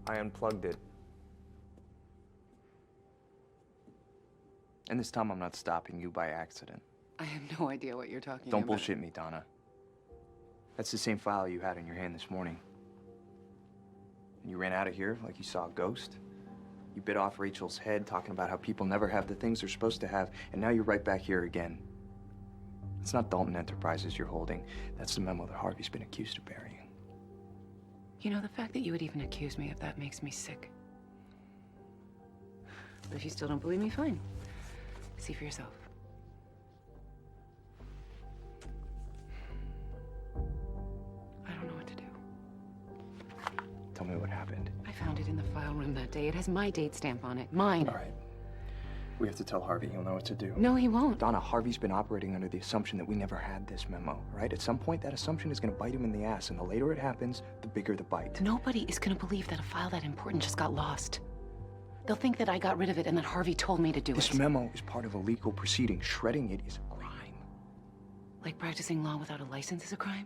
I unplugged it. And this time I'm not stopping you by accident. I have no idea what you're talking about. Don't bullshit me, Donna. That's the same file you had in your hand this morning. And you ran out of here like you saw a ghost. You bit off Rachel's head talking about how people never have the things they're supposed to have, and now you're right back here again. It's not Dalton Enterprises you're holding. That's the memo that Harvey's been accused of burying. You know, the fact that you would even accuse me of that makes me sick. But if you still don't believe me, fine. See for yourself. I don't know what to do. Tell me what happened. I found it in the file room that day. It has my date stamp on it. Mine. All right. We have to tell Harvey. He'll know what to do. No, he won't. Donna, Harvey's been operating under the assumption that we never had this memo, right? At some point, that assumption is going to bite him in the ass, and the later it happens, the bigger the bite. Nobody is going to believe that a file that important just got lost. They'll think that I got rid of it and that Harvey told me to do it. This memo is part of a legal proceeding. Shredding it is a crime. Like practicing law without a license is a crime?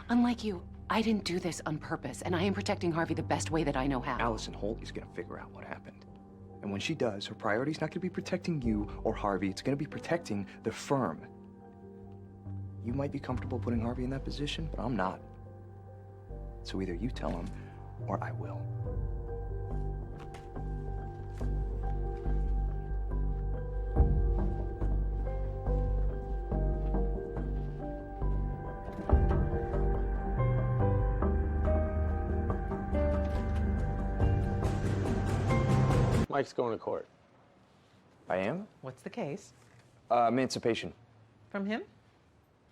Unlike you, I didn't do this on purpose, and I am protecting Harvey the best way that I know how. Allison Holt is going to figure out what happened. And when she does, her priority's not going to be protecting you or Harvey. It's going to be protecting the firm. You might be comfortable putting Harvey in that position, but I'm not. So either you tell him, or I will. Mike's going to court. I am? What's the case? Emancipation. From him?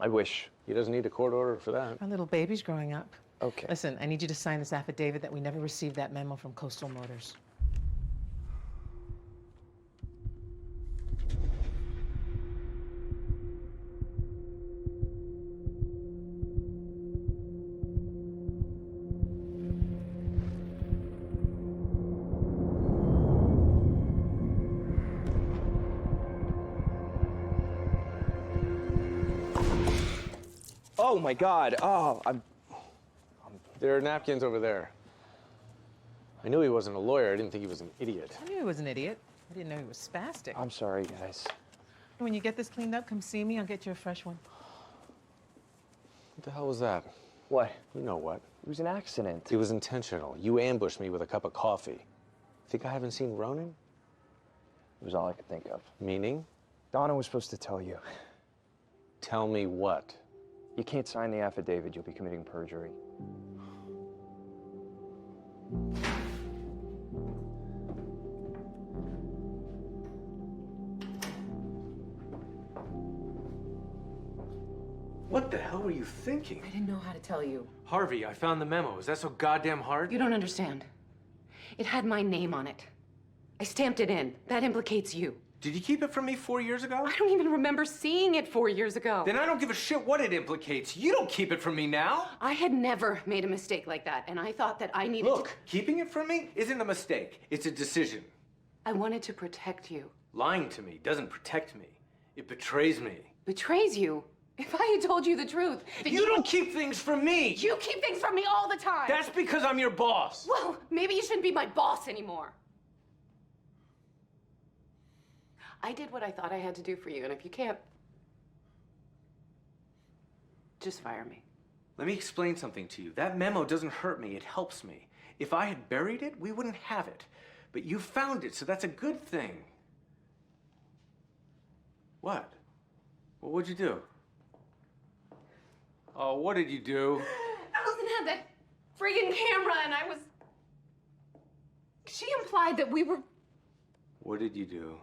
I wish. He doesn't need a court order for that. Our little baby's growing up. Okay. Listen, I need you to sign this affidavit that we never received that memo from Coastal Motors. Oh my God! Oh, There are napkins over there. I knew he wasn't a lawyer. I didn't think he was an idiot. I knew he was an idiot. I didn't know he was spastic. I'm sorry, guys. When you get this cleaned up, come see me. I'll get you a fresh one. What the hell was that? What? You know what? It was an accident. It was intentional. You ambushed me with a cup of coffee. Think I haven't seen Ronin? It was all I could think of. Meaning? Donna was supposed to tell you. Tell me what? You can't sign the affidavit. You'll be committing perjury. What the hell were you thinking? I didn't know how to tell you. Harvey, I found the memo. Is that so goddamn hard? You don't understand. It had my name on it. I stamped it in. That implicates you. Did you keep it from me 4 years ago? I don't even remember seeing it 4 years ago. Then I don't give a shit what it implicates. You don't keep it from me now. I had never made a mistake like that, and I thought that I needed Look, keeping it from me isn't a mistake. It's a decision. I wanted to protect you. Lying to me doesn't protect me. It betrays me. Betrays you? If I had told you the truth... You don't keep things from me! You keep things from me all the time! That's because I'm your boss! Well, maybe you shouldn't be my boss anymore. I did what I thought I had to do for you, and if you can't... just fire me. Let me explain something to you. That memo doesn't hurt me, it helps me. If I had buried it, we wouldn't have it. But you found it, so that's a good thing. What? Well, what'd you do? Oh, what did you do? Allison had that friggin' camera, and I was... She implied that we were... What did you do?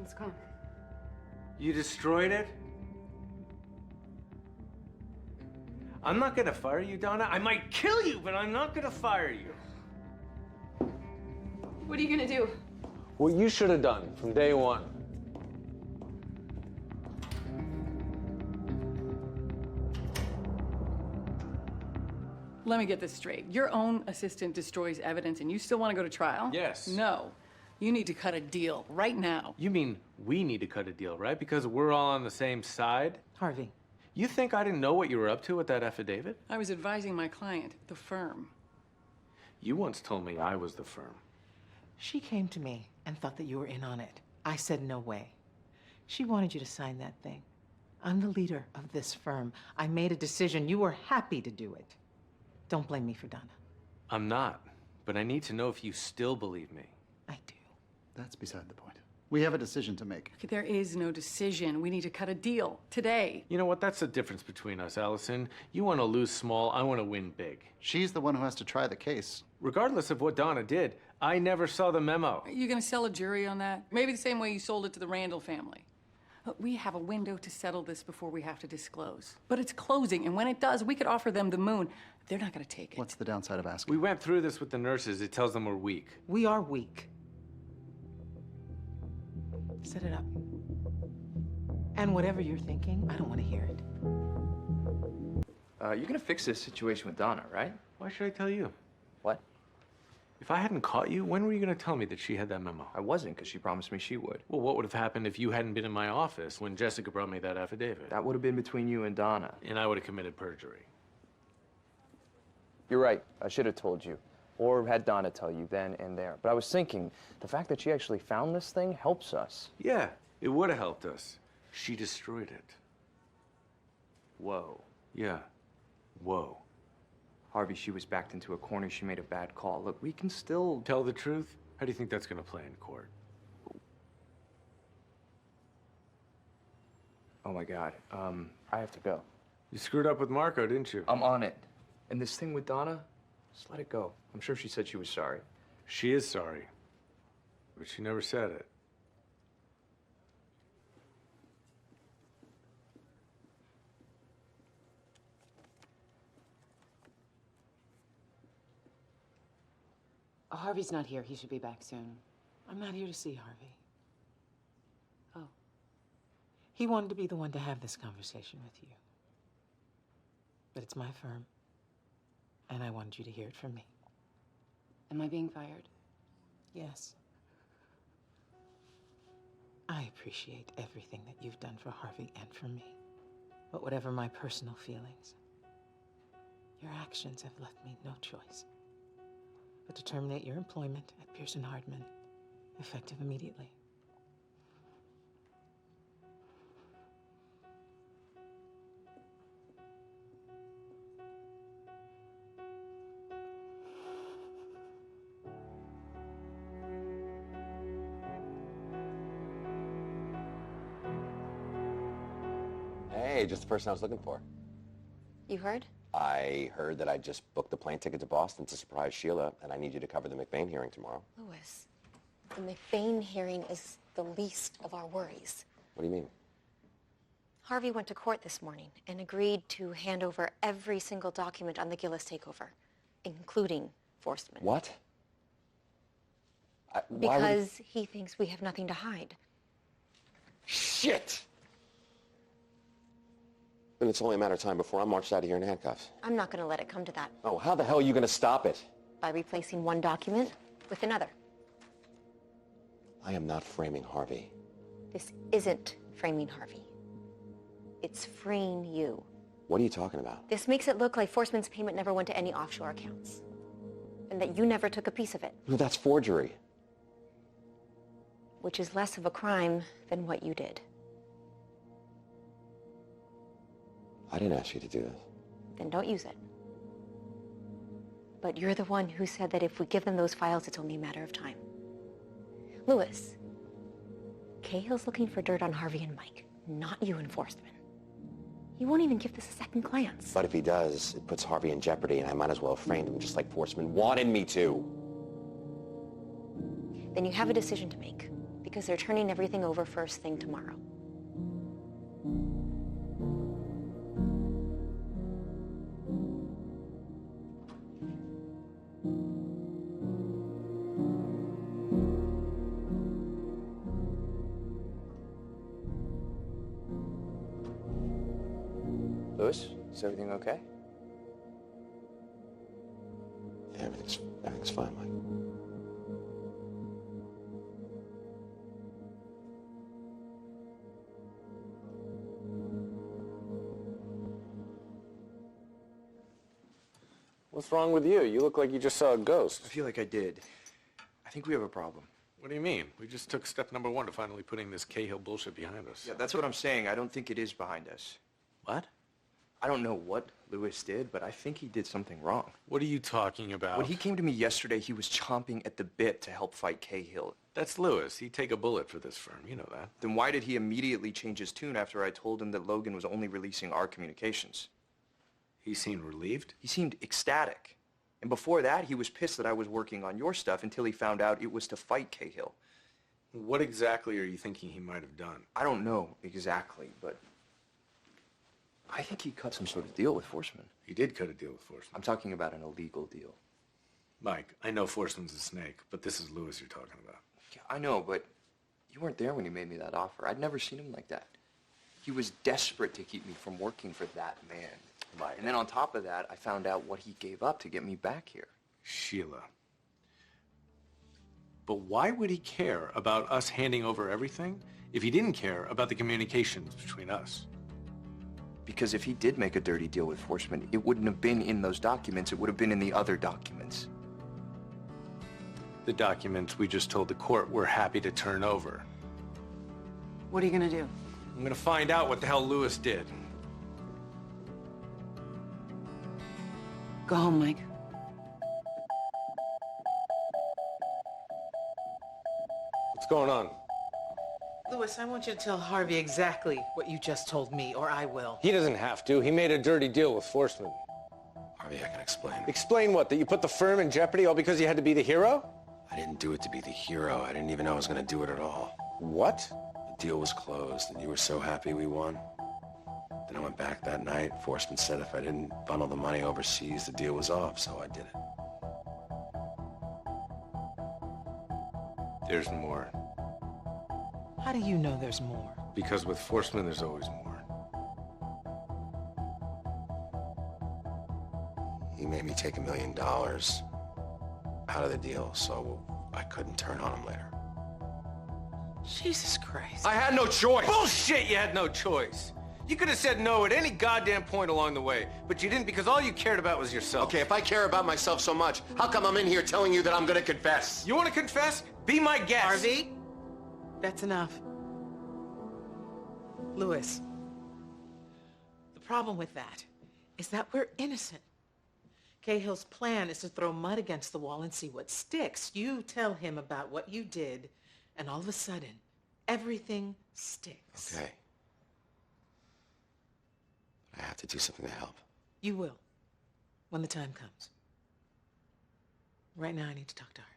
It's gone. You destroyed it? I'm not gonna fire you, Donna. I might kill you, but I'm not gonna fire you. What are you gonna do? What you should have done from day one. Let me get this straight. Your own assistant destroys evidence and you still want to go to trial? Yes. No. You need to cut a deal right now. You mean we need to cut a deal, right? Because we're all on the same side? Harvey, You think I didn't know what you were up to with that affidavit? I was advising my client, the firm. You once told me I was the firm. She came to me and thought that you were in on it. I said no way. She wanted you to sign that thing. I'm the leader of this firm. I made a decision. You were happy to do it. Don't blame me for Donna. I'm not, but I need to know if you still believe me. I do. That's beside the point. We have a decision to make. There is no decision. We need to cut a deal today. You know what? That's the difference between us, Allison. You want to lose small, I want to win big. She's the one who has to try the case. Regardless of what Donna did, I never saw the memo. Are you going to sell a jury on that? Maybe the same way you sold it to the Randall family. We have a window to settle this before we have to disclose. But it's closing, and when it does, we could offer them the moon. They're not going to take it. What's the downside of asking? We went through this with the nurses. It tells them we're weak. We are weak. Set it up. And whatever you're thinking, I don't want to hear it. You're gonna fix this situation with Donna, right? Why should I tell you? What? If I hadn't caught you, when were you going to tell me that she had that memo? I wasn't, because she promised me she would. Well, what would have happened if you hadn't been in my office when Jessica brought me that affidavit? That would have been between you and Donna. And I would have committed perjury. You're right. I should have told you. Or had Donna tell you then and there. But I was thinking, the fact that she actually found this thing helps us. Yeah, it would have helped us. She destroyed it. Whoa. Yeah. Whoa. Harvey, she was backed into a corner. She made a bad call. Look, we can still... Tell the truth? How do you think that's going to play in court? Oh, my God. I have to go. You screwed up with Marco, didn't you? I'm on it. And this thing with Donna, just let it go. I'm sure she said she was sorry. She is sorry. But she never said it. Harvey's not here. He should be back soon. I'm not here to see Harvey. Oh. He wanted to be the one to have this conversation with you. But it's my firm, and I wanted you to hear it from me. Am I being fired? Yes. I appreciate everything that you've done for Harvey and for me. But whatever my personal feelings, your actions have left me no choice but to terminate your employment at Pearson Hardman, effective immediately. Hey, just the person I was looking for. You heard? I heard that I just booked the plane ticket to Boston to surprise Sheila, and I need you to cover the McBain hearing tomorrow. Louis, the McBain hearing is the least of our worries. What do you mean? Harvey went to court this morning and agreed to hand over every single document on the Gillis takeover, including Forstman. What? Why would Because he thinks we have nothing to hide. Shit! Then it's only a matter of time before I'm marched out of here in handcuffs. I'm not going to let it come to that Oh, how the hell are you going to stop it? by replacing one document with another. I am not framing Harvey. This isn't framing Harvey. It's freeing you. What are you talking about? This makes it look like Forstman's payment never went to any offshore accounts, and that you never took a piece of it, No, that's forgery. which is less of a crime than what you did. I didn't ask you to do this. Then don't use it. But you're the one who said that if we give them those files, it's only a matter of time. Louis, Cahill's looking for dirt on Harvey and Mike, not you and Forstman. He won't even give this a second glance. But if he does, it puts Harvey in jeopardy, and I might as well have framed him just like Forstman wanted me to. Then you have a decision to make, because they're turning everything over first thing tomorrow. Louis, is everything okay? Yeah, everything's fine, Mike. What's wrong with you? You look like you just saw a ghost. I feel like I did. I think we have a problem. What do you mean? We just took step number 1 to finally putting this Cahill bullshit behind us. Yeah, that's what I'm saying. I don't think it is behind us. What? I don't know what Lewis did, but I think he did something wrong. What are you talking about? When he came to me yesterday, he was chomping at the bit to help fight Cahill. That's Lewis. He'd take a bullet for this firm. You know that. Then why did he immediately change his tune after I told him that Logan was only releasing our communications? He seemed relieved. He seemed ecstatic. And before that, he was pissed that I was working on your stuff until he found out it was to fight Cahill. What exactly are you thinking he might have done? I don't know exactly, but I think he cut some sort of deal with Forsman. He did cut a deal with Forsman. I'm talking about an illegal deal. Mike, I know Forsman's a snake, but this is Lewis you're talking about. Yeah, I know, but you weren't there when he made me that offer. I'd never seen him like that. He was desperate to keep me from working for that man. Mike. And then on top of that, I found out what he gave up to get me back here. Sheila. But why would he care about us handing over everything if he didn't care about the communications between us? Because if he did make a dirty deal with Forsman, it wouldn't have been in those documents. It would have been in the other documents. The documents we just told the court we're happy to turn over. What are you gonna do? I'm gonna find out what the hell Lewis did. Go home, Mike. What's going on? Lewis, I want you to tell Harvey exactly what you just told me, or I will. He doesn't have to. He made a dirty deal with Forsman. Harvey, I can explain. Explain what? That you put the firm in jeopardy all because you had to be the hero? I didn't do it to be the hero. I didn't even know I was going to do it at all. What? The deal was closed, and you were so happy we won. Then I went back that night. Forsman said if I didn't bundle the money overseas, the deal was off, so I did it. There's more. How do you know there's more? Because with Forsman, there's always more. He made me take $1 million out of the deal, so I couldn't turn on him later. Jesus Christ. I had no choice. Bullshit, you had no choice. You could have said no at any goddamn point along the way, but you didn't because all you cared about was yourself. Okay, if I care about myself so much, how come I'm in here telling you that I'm gonna confess? You want to confess? Be my guest. Harvey, that's enough. Lewis, the problem with that is that we're innocent. Cahill's plan is to throw mud against the wall and see what sticks. You tell him about what you did, and all of a sudden, everything sticks. Okay. I have to do something to help. You will, when the time comes. Right now, I need to talk to Harvey.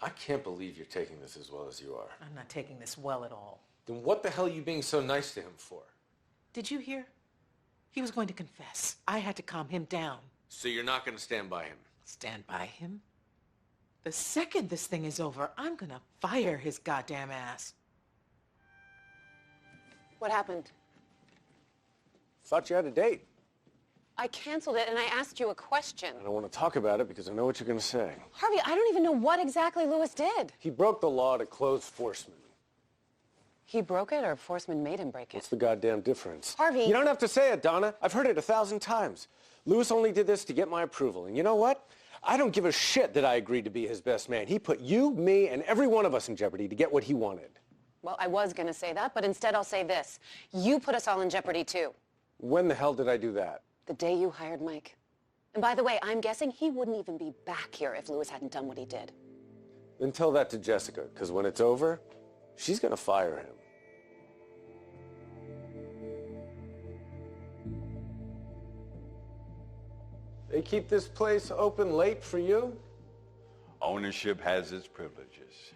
I can't believe you're taking this as well as you are. I'm not taking this well at all. Then what the hell are you being so nice to him for? Did you hear? He was going to confess. I had to calm him down. So you're not going to stand by him? Stand by him? The second this thing is over, I'm gonna fire his goddamn ass. What happened? Thought you had a date. I canceled it and I asked you a question. I don't want to talk about it because I know what you're going to say. Harvey, I don't even know what exactly Lewis did. He broke the law to close Forsman. He broke it or Forsman made him break it? What's the goddamn difference? Harvey! You don't have to say it, Donna. I've heard it 1,000 times. Lewis only did this to get my approval. And you know what? I don't give a shit that I agreed to be his best man. He put you, me, and every one of us in jeopardy to get what he wanted. Well, I was going to say that, but instead I'll say this. You put us all in jeopardy, too. When the hell did I do that? The day you hired Mike. And by the way, I'm guessing he wouldn't even be back here if Lewis hadn't done what he did. Then tell that to Jessica, because when it's over, she's going to fire him. They keep this place open late for you? Ownership has its privileges.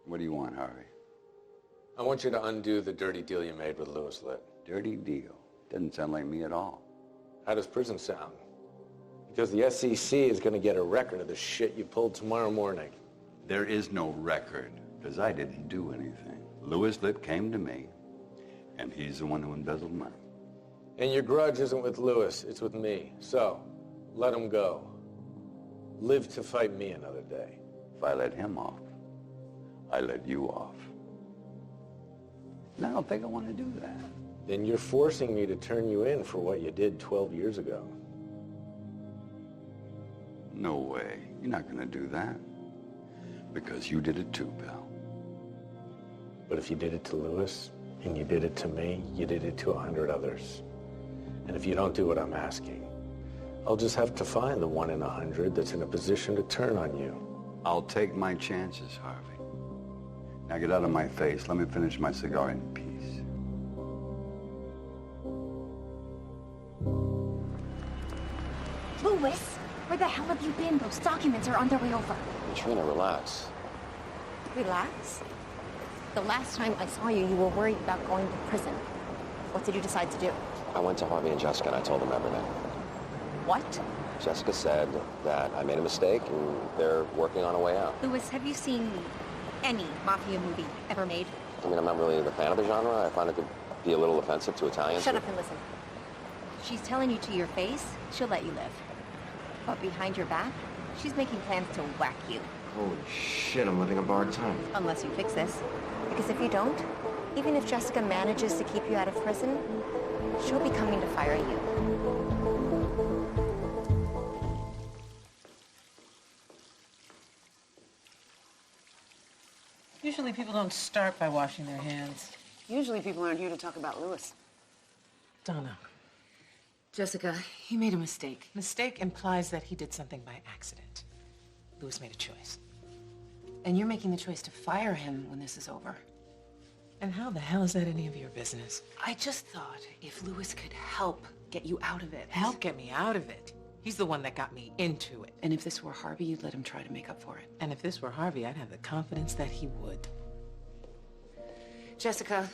What do you want, Harvey? I want you to undo the dirty deal you made with Lewis Litt. Dirty deal. Doesn't sound like me at all. How does prison sound? Because the SEC is going to get a record of the shit you pulled tomorrow morning. There is no record, because I didn't do anything. Lewis Litt came to me, and he's the one who embezzled money. And your grudge isn't with Lewis, it's with me. So, let him go. live to fight me another day. If I let him off, I let you off. And I don't think I want to do that. Then you're forcing me to turn you in for what you did 12 years ago. No way. You're not going to do that. Because you did it too, pal. But if you did it to Lewis, and you did it to me, you did it to 100 others. And if you don't do what I'm asking, I'll just have to find the 1 in 100 that's in a position to turn on you. I'll take my chances, Harvey. Now get out of my face. Let me finish my cigar in peace. Lewis, where the hell have you been? Those documents are on their way over. Katrina, relax. Relax. The last time I saw you, you were worried about going to prison. What did you decide to do? I went to Harvey and Jessica and I told them everything. What? Jessica said that I made a mistake and they're working on a way out. Lewis, have you seen any mafia movie ever made? I mean, I'm not really a fan of the genre. I find it to be a little offensive to Italians. Shut up and listen. She's telling you to your face, she'll let you live. But behind your back, she's making plans to whack you. Holy shit, I'm living a borrowed time. Unless you fix this. Because if you don't, even if Jessica manages to keep you out of prison, she'll be coming to fire you. Usually people don't start by washing their hands. Usually people aren't here to talk about Lewis. Donna, Jessica, he made a mistake. mistake implies that he did something by accident. Lewis made a choice. And you're making the choice to fire him when this is over. And how the hell is that any of your business? I just thought if Lewis could help get you out of it. Help get me out of it. He's the one that got me into it. And if this were Harvey, you'd let him try to make up for it. And if this were Harvey, I'd have the confidence that he would. Jessica,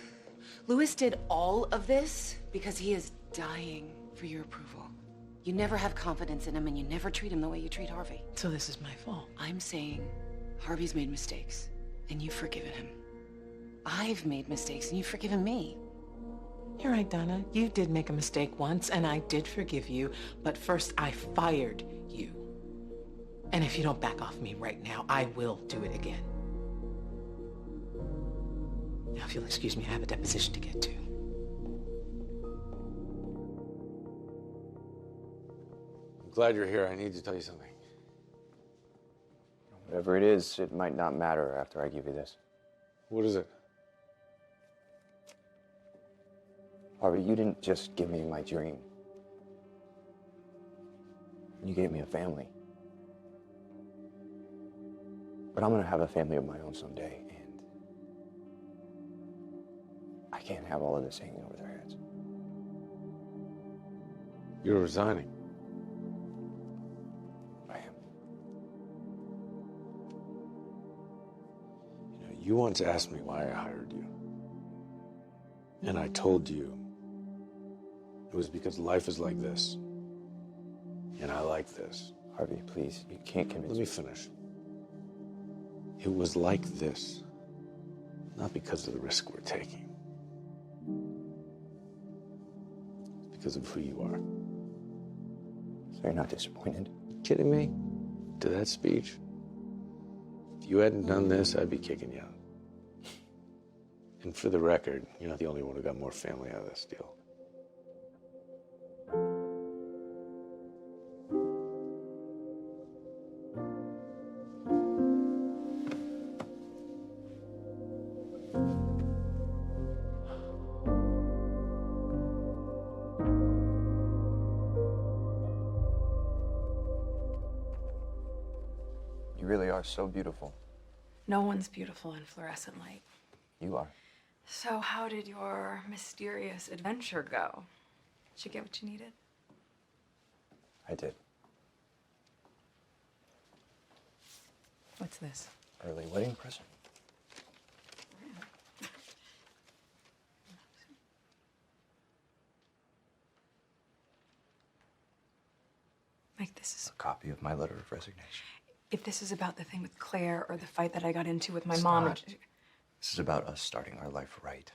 Lewis did all of this because he is dying for your approval. You never have confidence in him and you never treat him the way you treat Harvey. So this is my fault. I'm saying Harvey's made mistakes and you've forgiven him. I've made mistakes and you've forgiven me. You're right, Donna. You did make a mistake once, and I did forgive you, but first I fired you. And if you don't back off me right now, I will do it again. Now, if you'll excuse me, I have a deposition to get to. I'm glad you're here. I need to tell you something. Whatever it is, it might not matter after I give you this. What is it? Harvey, you didn't just give me my dream. You gave me a family. But I'm gonna have a family of my own someday, and I can't have all of this hanging over their heads. You're resigning. I am. You know, you once asked me why I hired you. And I told you it was because life is like this. And I like this. Harvey, please, you can't convince Let me finish. It was like this, not because of the risk we're taking. It's because of who you are. So you're not disappointed? You kidding me? To that speech? If you hadn't done this, I'd be kicking you out. And for the record, you're not the only one who got more family out of this deal. You really are so beautiful. No one's beautiful in fluorescent light. You are. So how did your mysterious adventure go? Did you get what you needed? I did. What's this? Early wedding present. Like this is... A copy of my letter of resignation. If this is about the thing with Claire or the fight that I got into with my It's mom... not. This is about us starting our life right.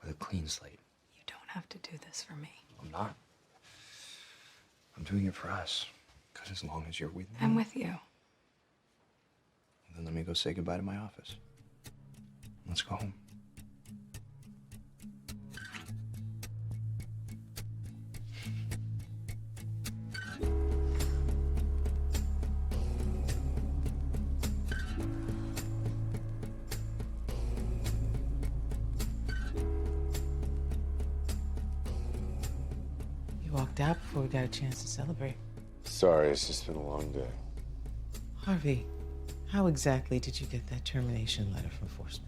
With a clean slate. You don't have to do this for me. I'm not. I'm doing it for us. Because As long as you're with me. I'm with you. Then let me go say goodbye to my office. Let's go home. You walked out before we got a chance to celebrate. Sorry, it's just been a long day. Harvey, how exactly did you get that termination letter from Forsman?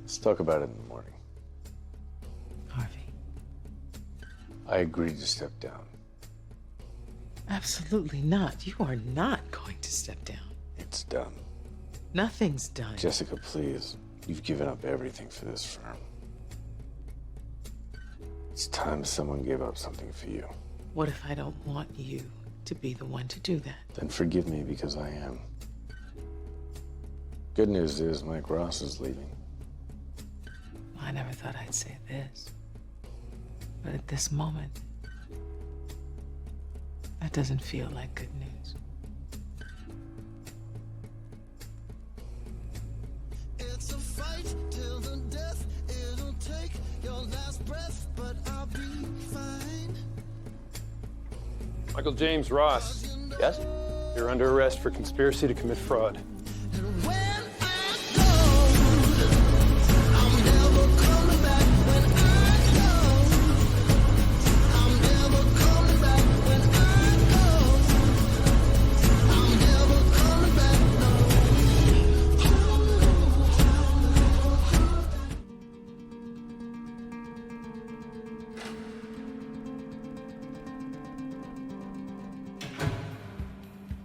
Let's talk about it in the morning. Harvey. I agreed to step down. Absolutely not. You are not going to step down. It's done. Nothing's done. Jessica, please. You've given up everything for this firm. It's time someone gave up something for you. What if I don't want you to be the one to do that? Then forgive me because I am. Good news is Mike Ross is leaving. I never thought I'd say this. But at this moment, that doesn't feel like good news. It's a fight till the death. It'll take your last breath, but I'll be fine. Michael James Ross. Yes? You're under arrest for conspiracy to commit fraud.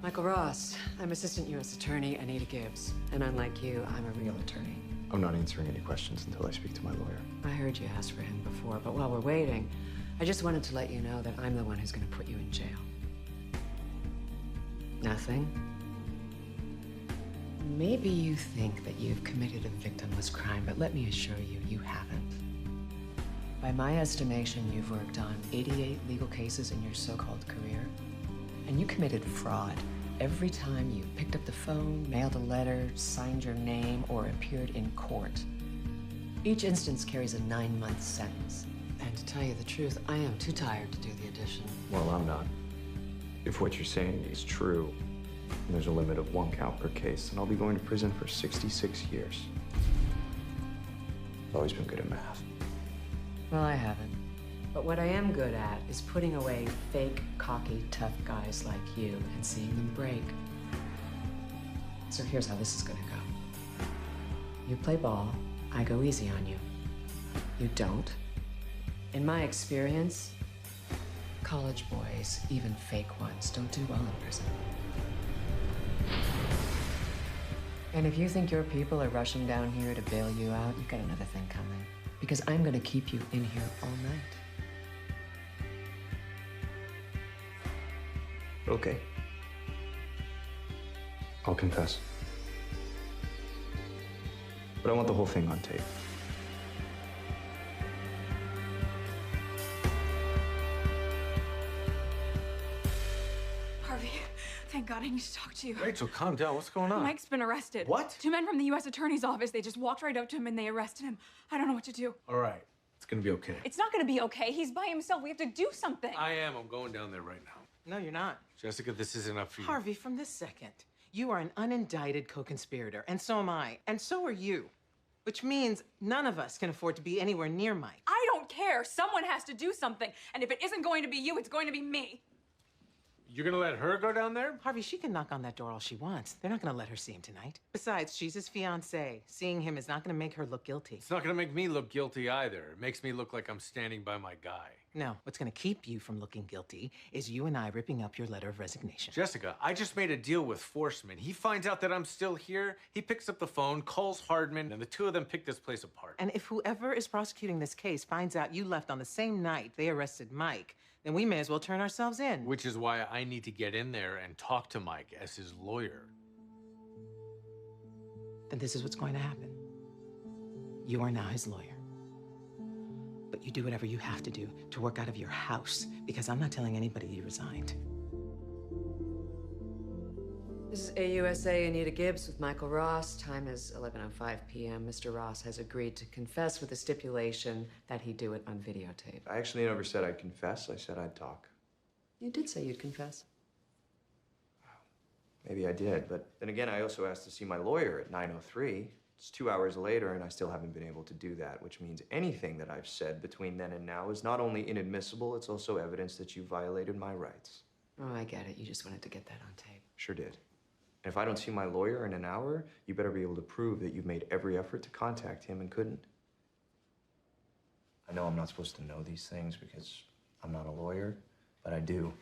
Michael Ross. I'm Assistant U.S. Attorney Anita Gibbs. And unlike you, I'm a real attorney. I'm not answering any questions until I speak to my lawyer. I heard you ask for him before, but while we're waiting, I just wanted to let you know that I'm the one who's going to put you in jail. Nothing? Maybe you think that you've committed a victimless crime, but let me assure you, you haven't. By my estimation, you've worked on 88 legal cases in your so-called career, and you committed fraud every time you picked up the phone, mailed a letter, signed your name, or appeared in court. Each instance carries a 9-month sentence. And to tell you the truth, I am too tired to do the addition. Well, I'm not. If what you're saying is true, there's a limit of 1 count per case, and I'll be going to prison for 66 years. I've always been good at math. Well, I haven't. But what I am good at is putting away fake, cocky, tough guys like you and seeing them break. So here's how this is gonna go. You play ball, I go easy on you. You don't. In my experience, college boys, even fake ones, don't do well in prison. And if you think your people are rushing down here to bail you out, you've got another thing coming. Because I'm gonna keep you in here all night. Okay. I'll confess. But I want the whole thing on tape. Harvey, thank God I need to talk to you. Rachel, calm down. What's going on? Mike's been arrested. What? 2 men from the U.S. Attorney's Office. They just walked right up to him and they arrested him. I don't know what to do. All right. It's gonna be okay. It's not gonna be okay. He's by himself. We have to do something. I am. I'm going down there right now. No, you're not. Jessica, this isn't up for you. Harvey, from this second, you are an unindicted co-conspirator, and so am I, and so are you. Which means none of us can afford to be anywhere near Mike. I don't care. Someone has to do something. And if it isn't going to be you, it's going to be me. You're gonna let her go down there? Harvey, she can knock on that door all she wants. They're not gonna let her see him tonight. Besides, she's his fiancée. Seeing him is not gonna make her look guilty. It's not gonna make me look guilty either. It makes me look like I'm standing by my guy. No, what's gonna keep you from looking guilty is you and I ripping up your letter of resignation. Jessica, I just made a deal with Forsman. He finds out that I'm still here, he picks up the phone, calls Hardman, and the two of them pick this place apart. And if whoever is prosecuting this case finds out you left on the same night they arrested Mike, then we may as well turn ourselves in. Which is why I need to get in there and talk to Mike as his lawyer. Then this is what's going to happen. You are now his lawyer. But you do whatever you have to do to work out of your house, because I'm not telling anybody you resigned. This is AUSA Anita Gibbs with Michael Ross. Time is 11:05 p.m. Mr. Ross has agreed to confess with a stipulation that he do it on videotape. I actually never said I'd confess. I said I'd talk. You did say you'd confess. Maybe I did, but then again, I also asked to see my lawyer at 9:03. It's 2 hours later, and I still haven't been able to do that, which means anything that I've said between then and now is not only inadmissible, it's also evidence that you violated my rights. Oh, I get it. You just wanted to get that on tape. Sure did. And if I don't see my lawyer in an hour, you better be able to prove that you've made every effort to contact him and couldn't. I know I'm not supposed to know these things because I'm not a lawyer, but I do.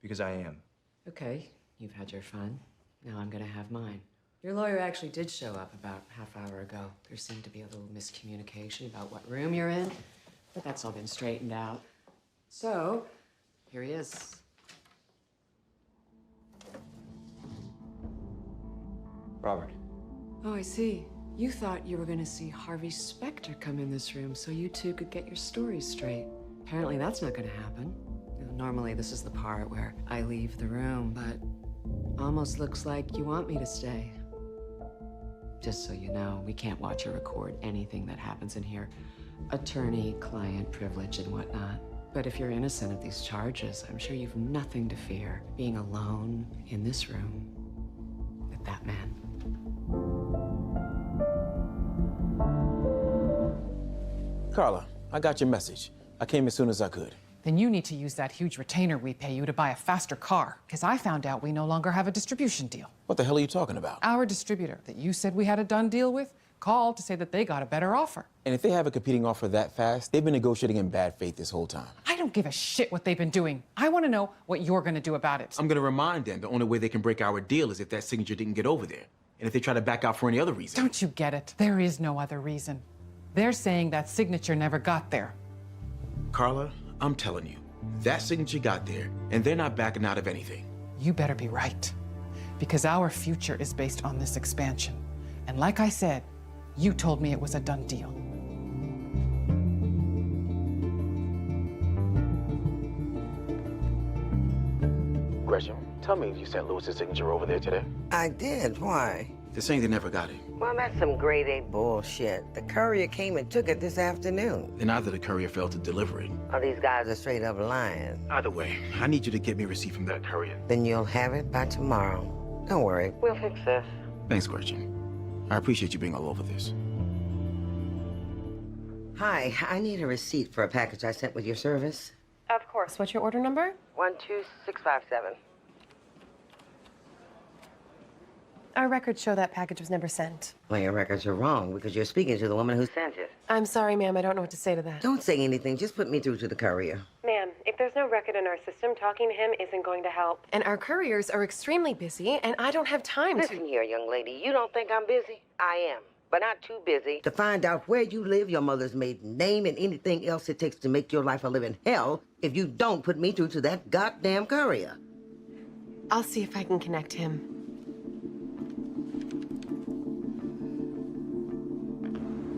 Because I am. Okay, you've had your fun. Now I'm gonna have mine. Your lawyer actually did show up about half hour ago. There seemed to be a little miscommunication about what room you're in, but that's all been straightened out. So, here he is. Robert. Oh, I see. You thought you were gonna see Harvey Specter come in this room so you two could get your stories straight. Apparently that's not gonna happen. You know, normally this is the part where I leave the room, but almost looks like you want me to stay. Just so you know, we can't watch or record anything that happens in here. Attorney-client privilege and whatnot. But if you're innocent of these charges, I'm sure you've nothing to fear being alone in this room with that man. Carla, I got your message. I came as soon as I could. Then you need to use that huge retainer we pay you to buy a faster car, because I found out we no longer have a distribution deal. What the hell are you talking about? Our distributor that you said we had a done deal with called to say that they got a better offer. And if they have a competing offer that fast, they've been negotiating in bad faith this whole time. I don't give a shit what they've been doing. I want to know what you're going to do about it. I'm going to remind them the only way they can break our deal is if that signature didn't get over there. And if they try to back out for any other reason. Don't you get it? There is no other reason. They're saying that signature never got there. Carla, I'm telling you, that signature got there, and they're not backing out of anything. You better be right, because our future is based on this expansion. And like I said, you told me it was a done deal. Gretchen, tell me if you sent Lewis's signature over there today. I did. Why? They're saying they never got it. Well, that's some grade A bullshit. The courier came and took it this afternoon. Then either the courier failed to deliver it. Oh, these guys are straight up lying. Either way, I need you to get me a receipt from that courier. Then you'll have it by tomorrow. Don't worry. We'll fix this. Thanks, Gretchen. I appreciate you being all over this. Hi, I need a receipt for a package I sent with your service. Of course. What's your order number? 12657. Our records show that package was never sent. Well, your records are wrong because you're speaking to the woman who sent it. I'm sorry, ma'am. I don't know what to say to that. Don't say anything. Just put me through to the courier. Ma'am, if there's no record in our system, talking to him isn't going to help. And our couriers are extremely busy, and I don't have time Listen here, young lady. You don't think I'm busy? I am. But not too busy to find out where you live, your mother's maiden name, and anything else it takes to make your life a living hell if you don't put me through to that goddamn courier. I'll see if I can connect him.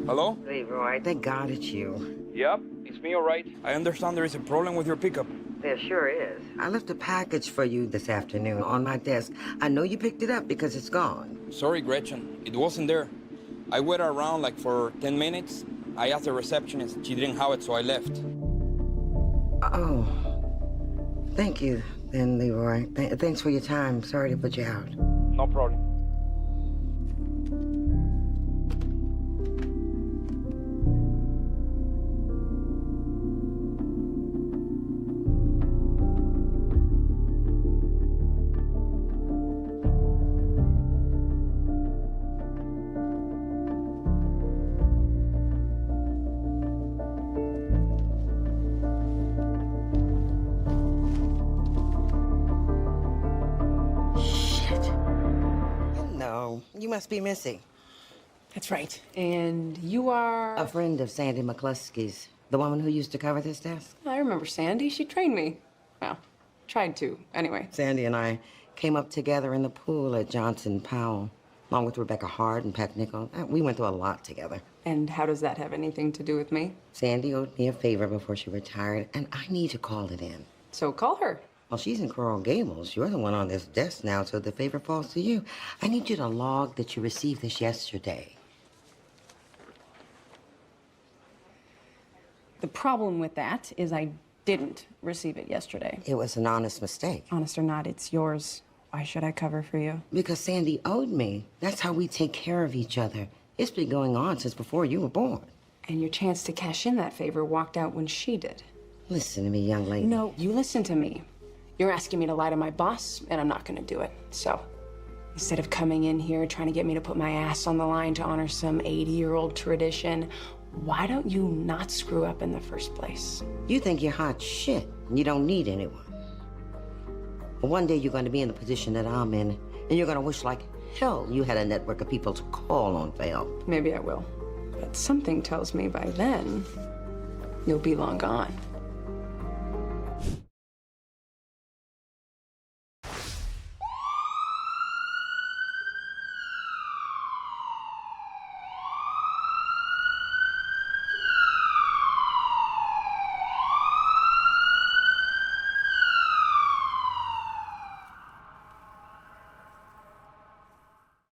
Hello? Leroy, thank God it's you. Yep, it's me, all right. I understand there is a problem with your pickup. There sure is. I left a package for you this afternoon on my desk. I know you picked it up because it's gone. Sorry, Gretchen. It wasn't there. I waited around like for 10 minutes. I asked the receptionist. She didn't have it, so I left. Oh. Thank you, then, Leroy. Thanks for your time. Sorry to put you out. No problem. You must be Missy. That's right. And you are? A friend of Sandy McCluskey's. The woman who used to cover this desk. I remember Sandy. She trained me. Well, tried to, anyway. Sandy and I came up together in the pool at Johnson Powell, along with Rebecca Hart and Pat Nichol. We went through a lot together. And how does that have anything to do with me? Sandy owed me a favor before she retired, and I need to call it in. So call her. Well, she's in Coral Gables. You're the one on this desk now, so the favor falls to you. I need you to log that you received this yesterday. The problem with that is I didn't receive it yesterday. It was an honest mistake. Honest or not, it's yours. Why should I cover for you? Because Sandy owed me. That's how we take care of each other. It's been going on since before you were born. And your chance to cash in that favor walked out when she did. Listen to me, young lady. No, you listen to me. You're asking me to lie to my boss, and I'm not gonna do it. So, instead of coming in here trying to get me to put my ass on the line to honor some 80-year-old tradition, why don't you not screw up in the first place? You think you're hot shit, and you don't need anyone. But one day you're going to be in the position that I'm in, and you're going to wish like hell you had a network of people to call on for help. Maybe I will. But something tells me by then, you'll be long gone.